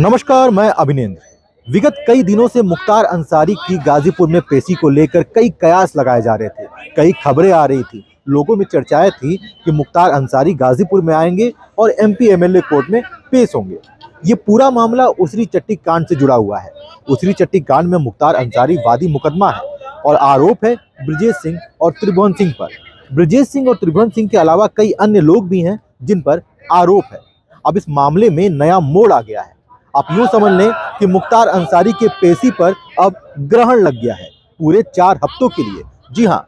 नमस्कार, मैं अभिनेंद्र। विगत कई दिनों से मुख्तार अंसारी की गाजीपुर में पेशी को लेकर कई कयास लगाए जा रहे थे। कई खबरें आ रही थी, लोगों में चर्चाएं थी कि मुख्तार अंसारी गाजीपुर में आएंगे और एमपी एमएलए कोर्ट में पेश होंगे। ये पूरा मामला उसरी चट्टी कांड से जुड़ा हुआ है। उसरी चट्टी कांड में मुख्तार अंसारी वादी मुकदमा है और आरोप है ब्रजेश सिंह और त्रिभुवन सिंह पर। ब्रजेश सिंह और त्रिभुवन सिंह के अलावा कई अन्य लोग भी हैं जिन पर आरोप है। अब इस मामले में नया मोड़ आ गया है। आप यूं समझ लें कि मुख्तार अंसारी के पेशी पर अब ग्रहण लग गया है पूरे 4 हफ्तों के लिए। जी हां,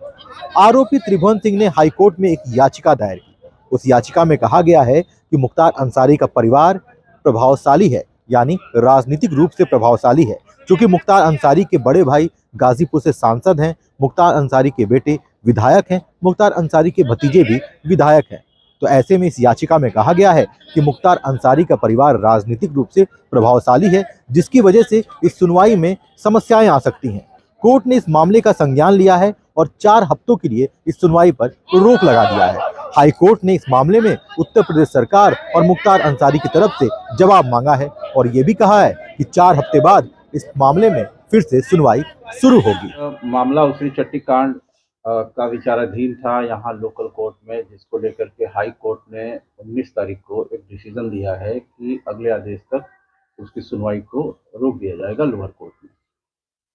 आरोपी त्रिभुवन सिंह ने हाईकोर्ट में एक याचिका दायर की। उस याचिका में कहा गया है कि मुख्तार अंसारी का परिवार प्रभावशाली है, यानी राजनीतिक रूप से प्रभावशाली है। क्योंकि मुख्तार अंसारी के बड़े भाई गाजीपुर से सांसद हैं, मुख्तार अंसारी के बेटे विधायक हैं, मुख्तार अंसारी के भतीजे भी विधायक हैं। तो ऐसे में इस याचिका में कहा गया है कि मुख्तार अंसारी का परिवार राजनीतिक रूप से प्रभावशाली है, जिसकी वजह से इस सुनवाई में समस्याएं आ सकती हैं। कोर्ट ने इस मामले का संज्ञान लिया है और 4 हफ्तों के लिए इस सुनवाई पर रोक लगा दिया है। हाई कोर्ट ने इस मामले में उत्तर प्रदेश सरकार और मुख्तार अंसारी की तरफ से जवाब मांगा है और ये भी कहा है कि 4 हफ्ते बाद इस मामले में फिर से सुनवाई शुरू होगी। मामला उसरी चट्टी कांड का विचाराधीन था यहाँ लोकल कोर्ट में, जिसको लेकर के हाई कोर्ट ने 19 तारीख को एक डिसीजन दिया है कि अगले आदेश तक उसकी सुनवाई को रोक दिया जाएगा लोअर कोर्ट में।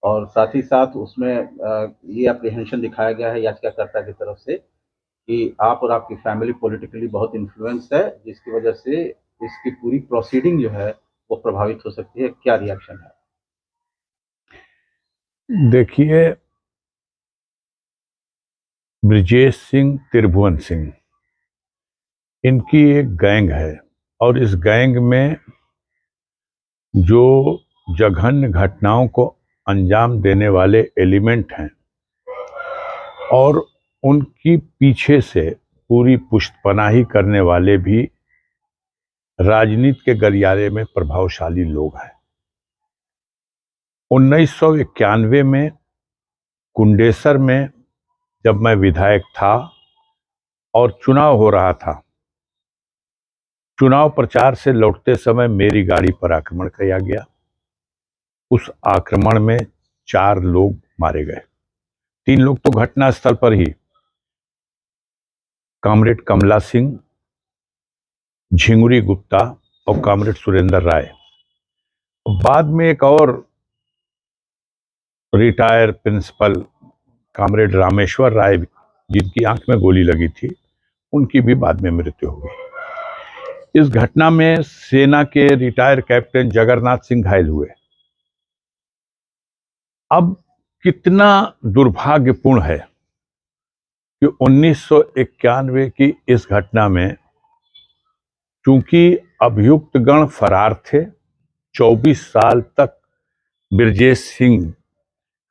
और साथ ही साथ उसमें ये एप्रीहेंशन दिखाया गया है याचिकाकर्ता की तरफ से कि आप और आपकी फैमिली पॉलिटिकली बहुत इन्फ्लुएंस है, जिसकी वजह से इसकी पूरी प्रोसीडिंग जो है वो प्रभावित हो सकती है। क्या रिएक्शन है? देखिए, ब्रजेश सिंह, त्रिभुवन सिंह, इनकी एक गैंग है और इस गैंग में जो जघन्य घटनाओं को अंजाम देने वाले एलिमेंट हैं और उनकी पीछे से पूरी पुष्टपनाही करने वाले भी राजनीति के गलियारे में प्रभावशाली लोग हैं। 1991 में कुंडेसर में जब मैं विधायक था और चुनाव हो रहा था, चुनाव प्रचार से लौटते समय मेरी गाड़ी पर आक्रमण किया गया। उस आक्रमण में 4 लोग मारे गए। 3 लोग तो घटनास्थल पर ही, कॉमरेड कमला सिंह, झिंगुरी गुप्ता और कॉमरेड सुरेंद्र राय। बाद में एक और रिटायर प्रिंसिपल कॉमरेड रामेश्वर राय, जिनकी आंख में गोली लगी थी, उनकी भी बाद में मृत्यु हो गई। इस घटना में सेना के रिटायर कैप्टन जगन्नाथ सिंह घायल हुए। अब कितना दुर्भाग्यपूर्ण है कि 1991 की इस घटना में चूंकि अभियुक्त गण फरार थे, 24 साल तक ब्रजेश सिंह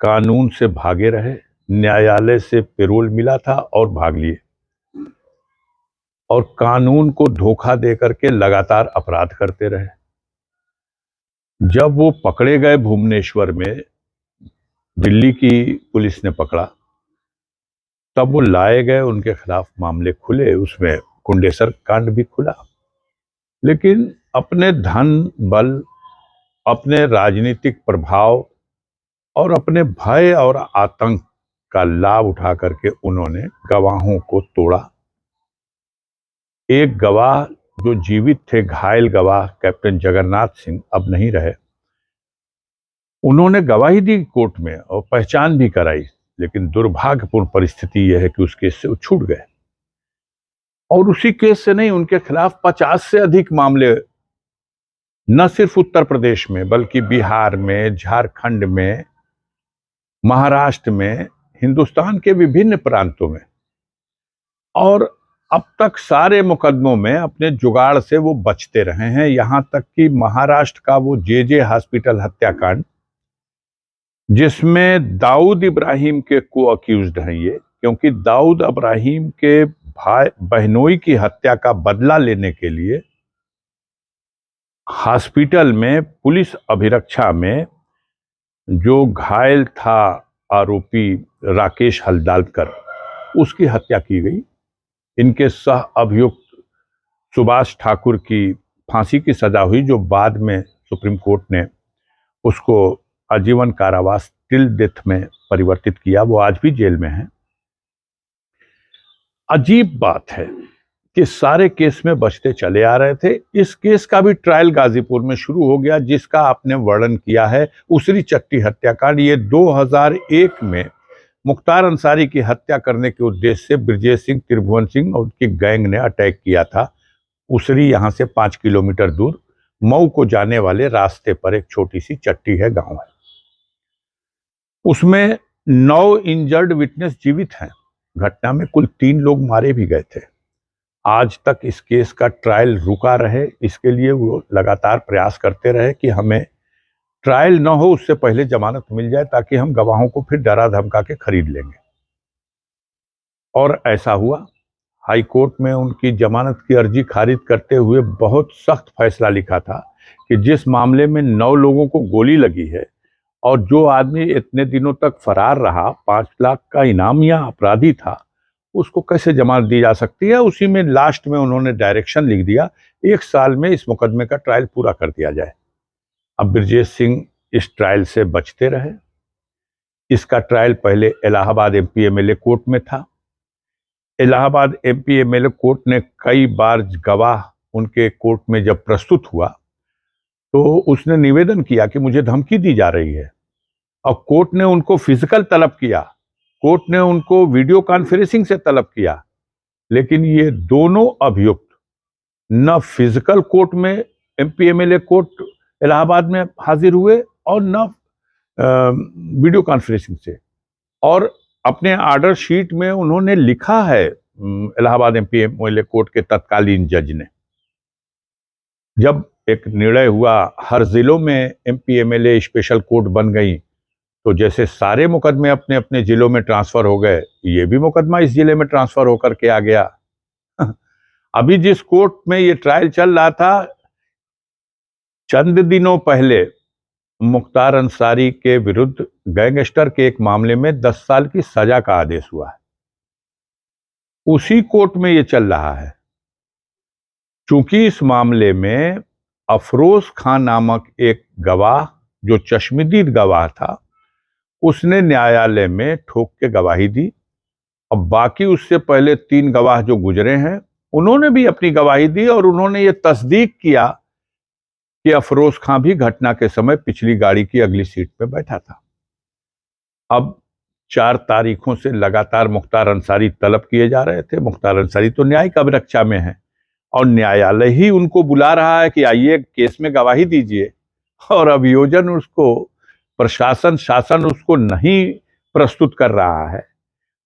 कानून से भागे रहे, न्यायालय से पैरोल मिला था और भाग लिए और कानून को धोखा देकर के लगातार अपराध करते रहे। जब वो पकड़े गए भुवनेश्वर में, दिल्ली की पुलिस ने पकड़ा, तब वो लाए गए, उनके खिलाफ मामले खुले, उसमें कुंडेसर कांड भी खुला। लेकिन अपने धन बल, अपने राजनीतिक प्रभाव और अपने भय और आतंक का लाभ उठा करके उन्होंने गवाहों को तोड़ा। एक गवाह जो जीवित थे, घायल गवाह कैप्टन जगन्नाथ सिंह, अब नहीं रहे, उन्होंने गवाही दी कोर्ट में और पहचान भी कराई। लेकिन दुर्भाग्यपूर्ण परिस्थिति यह है कि उस केस से वो छूट गए और उसी केस से नहीं, उनके खिलाफ 50 से अधिक मामले न सिर्फ उत्तर प्रदेश में बल्कि बिहार में, झारखंड में, महाराष्ट्र में, हिंदुस्तान के विभिन्न प्रांतों में, और अब तक सारे मुकदमों में अपने जुगाड़ से वो बचते रहे हैं। यहां तक कि महाराष्ट्र का वो जे हॉस्पिटल हत्याकांड, जिसमें दाऊद इब्राहिम के को अक्यूज्ड हैं ये, क्योंकि दाऊद इब्राहिम के भाई बहनोई की हत्या का बदला लेने के लिए हॉस्पिटल में पुलिस अभिरक्षा में जो घायल था आरोपी राकेश हल्दालकर, उसकी हत्या की गई। इनके सह अभियुक्त सुभाष ठाकुर की फांसी की सजा हुई, जो बाद में सुप्रीम कोर्ट ने उसको आजीवन कारावास टिल डेथ में परिवर्तित किया। वो आज भी जेल में है। अजीब बात है कि सारे केस में बचते चले आ रहे थे। इस केस का भी ट्रायल गाजीपुर में शुरू हो गया, जिसका आपने वर्णन किया है, उसरी चट्टी हत्याकांड। ये 2001 में मुख्तार अंसारी की हत्या करने के उद्देश्य से ब्रजेश सिंह, त्रिभुवन सिंह और उनकी गैंग ने अटैक किया था। उसरी यहां से 5 किलोमीटर दूर मऊ को जाने वाले रास्ते पर एक छोटी सी चट्टी है, गांव है। उसमें 9 इंजर्ड विटनेस जीवित हैं। घटना में कुल 3 लोग मारे भी गए थे। आज तक इस केस का ट्रायल रुका रहे, इसके लिए वो लगातार प्रयास करते रहे कि हमें ट्रायल न हो, उससे पहले जमानत मिल जाए, ताकि हम गवाहों को फिर डरा धमका के खरीद लेंगे। और ऐसा हुआ। हाई कोर्ट में उनकी जमानत की अर्जी खारिज करते हुए बहुत सख्त फैसला लिखा था कि जिस मामले में 9 लोगों को गोली लगी है और जो आदमी इतने दिनों तक फरार रहा, 5 लाख का इनामिया अपराधी था, उसको कैसे जमानत दी जा सकती है। उसी में लास्ट में उन्होंने डायरेक्शन लिख दिया, 1 साल में इस मुकदमे का ट्रायल पूरा कर दिया जाए। अब ब्रजेश सिंह इस ट्रायल से बचते रहे। इसका ट्रायल पहले इलाहाबाद एमपी एमएलए कोर्ट में था। इलाहाबाद एमपी एमएलए कोर्ट ने कई बार गवाह उनके कोर्ट में जब प्रस्तुत हुआ तो उसने निवेदन किया कि मुझे धमकी दी जा रही है, और कोर्ट ने उनको फिजिकल तलब किया, कोर्ट ने उनको वीडियो कॉन्फ्रेंसिंग से तलब किया। लेकिन ये दोनों अभियुक्त न फिजिकल कोर्ट में एमपी एमएलए कोर्ट इलाहाबाद में हाजिर हुए और न वीडियो कॉन्फ्रेंसिंग से। और अपने ऑर्डर शीट में उन्होंने लिखा है, इलाहाबाद एमपी एमएलए कोर्ट के तत्कालीन जज ने, जब एक निर्णय हुआ हर जिलों में एमपी एमएलए स्पेशल कोर्ट बन गई, तो जैसे सारे मुकदमे अपने अपने जिलों में ट्रांसफर हो गए, ये भी मुकदमा इस जिले में ट्रांसफर होकर के आ गया। अभी जिस कोर्ट में ये ट्रायल चल रहा था, चंद दिनों पहले मुख्तार अंसारी के विरुद्ध गैंगस्टर के एक मामले में 10 साल की सजा का आदेश हुआ है। उसी कोर्ट में ये चल रहा है। चूंकि इस मामले में अफरोज खान नामक एक गवाह, जो चश्मदीद गवाह था, उसने न्यायालय में ठोक के गवाही दी। अब बाकी उससे पहले 3 गवाह जो गुजरे हैं, उन्होंने भी अपनी गवाही दी और उन्होंने ये तस्दीक किया कि अफरोज खान भी घटना के समय पिछली गाड़ी की अगली सीट पे बैठा था। अब 4 तारीखों से लगातार मुख्तार अंसारी तलब किए जा रहे थे। मुख्तार अंसारी तो न्यायिक अभिरक्षा में है और न्यायालय ही उनको बुला रहा है कि आइए केस में गवाही दीजिए, और अभियोजन उसको, प्रशासन, शासन उसको नहीं प्रस्तुत कर रहा है।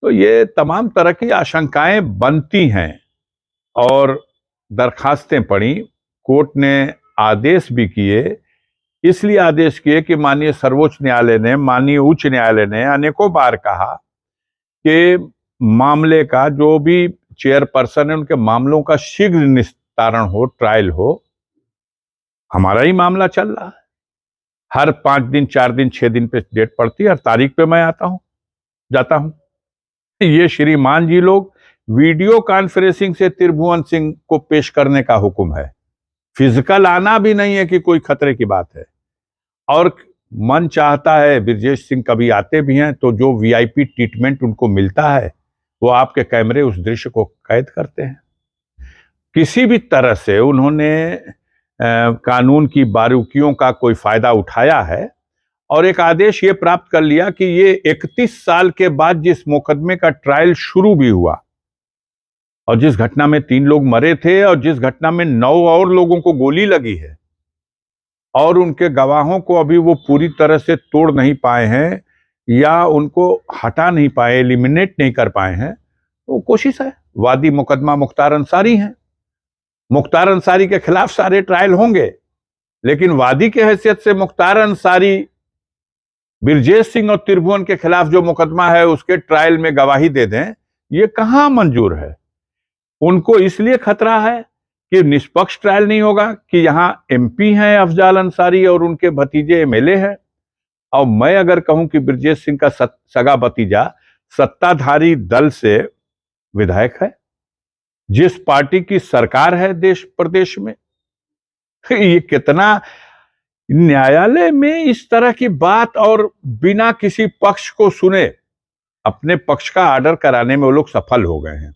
तो ये तमाम तरह की आशंकाएं बनती हैं और दरखास्तें पड़ी। कोर्ट ने आदेश भी किए, इसलिए आदेश किए कि माननीय सर्वोच्च न्यायालय ने, माननीय उच्च न्यायालय ने अनेकों बार कहा कि मामले का जो भी चेयरपर्सन है, उनके मामलों का शीघ्र निस्तारण हो, ट्रायल हो। हमारा ही मामला चल रहा है, हर 5 दिन, 4 दिन, 6 दिन पे डेट पड़ती है, हर तारीख पे मैं आता हूं, जाता हूं। ये श्रीमान जी लोग वीडियो कॉन्फ्रेंसिंग से त्रिभुवन सिंह को पेश करने का हुक्म है, फिजिकल आना भी नहीं है कि कोई खतरे की बात है। और मन चाहता है, ब्रजेश सिंह कभी आते भी हैं तो जो वीआईपी ट्रीटमेंट उनको मिलता है, वो आपके कैमरे उस दृश्य को कैद करते हैं। किसी भी तरह से उन्होंने कानून की बारीकियों का कोई फायदा उठाया है और एक आदेश ये प्राप्त कर लिया कि ये 31 साल के बाद जिस मुकदमे का ट्रायल शुरू भी हुआ और जिस घटना में 3 लोग मरे थे और जिस घटना में 9 और लोगों को गोली लगी है और उनके गवाहों को अभी वो पूरी तरह से तोड़ नहीं पाए हैं या उनको हटा नहीं पाए, एलिमिनेट नहीं कर पाए हैं, वो कोशिश है। वादी मुकदमा मुख्तार अंसारी हैं, मुख्तार अंसारी के खिलाफ सारे ट्रायल होंगे, लेकिन वादी के हैसियत से मुख्तार अंसारी ब्रजेश सिंह और त्रिभुवन के खिलाफ जो मुकदमा है उसके ट्रायल में गवाही दे दें, ये कहां मंजूर है। उनको इसलिए खतरा है कि निष्पक्ष ट्रायल नहीं होगा, कि यहां एमपी हैं अफजाल अंसारी और उनके भतीजे एमएलए हैं। और मैं अगर कहूं कि ब्रजेश सिंह का सगा भतीजा सत्ताधारी दल से विधायक है, जिस पार्टी की सरकार है देश प्रदेश में, ये कितना न्यायालय में इस तरह की बात और बिना किसी पक्ष को सुने अपने पक्ष का ऑर्डर कराने में वो लोग सफल हो गए हैं।